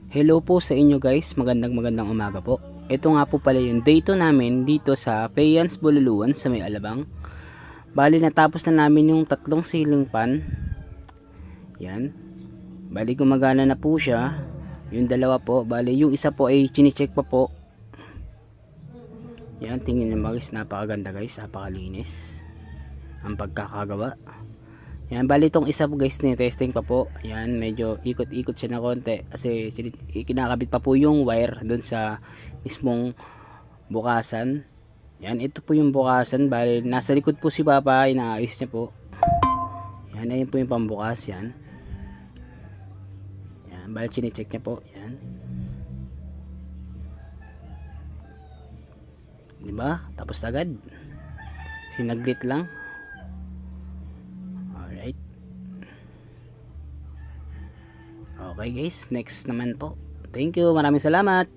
Hello po sa inyo guys, magandang umaga po. Ito nga po pala yung day 2 namin dito sa Payans Bululuan sa May Alabang. Bali natapos na namin yung tatlong ceiling fan. Yan. Bali gumagana na po siya. Yung dalawa po, bali yung isa po ay chine-check pa po. Yan, tingnan nyo guys, napakaganda guys, napakalinis ang pagkakagawa. Yan, bali itong isa po guys, ni-testing pa po. Yan, medyo ikot-ikot siya na konti kasi kinakabit pa po yung wire doon sa mismong bukasan. Yan, ito po yung bukasan. Bali, nasa likod po si Papa, inaayos niya po. Yan, ayun po yung pambukas. Yan. Yan, bali chine-check niya po. Yan. Diba? Tapos agad. Sinaglit lang. Okay guys, next naman po. Thank you, maraming salamat.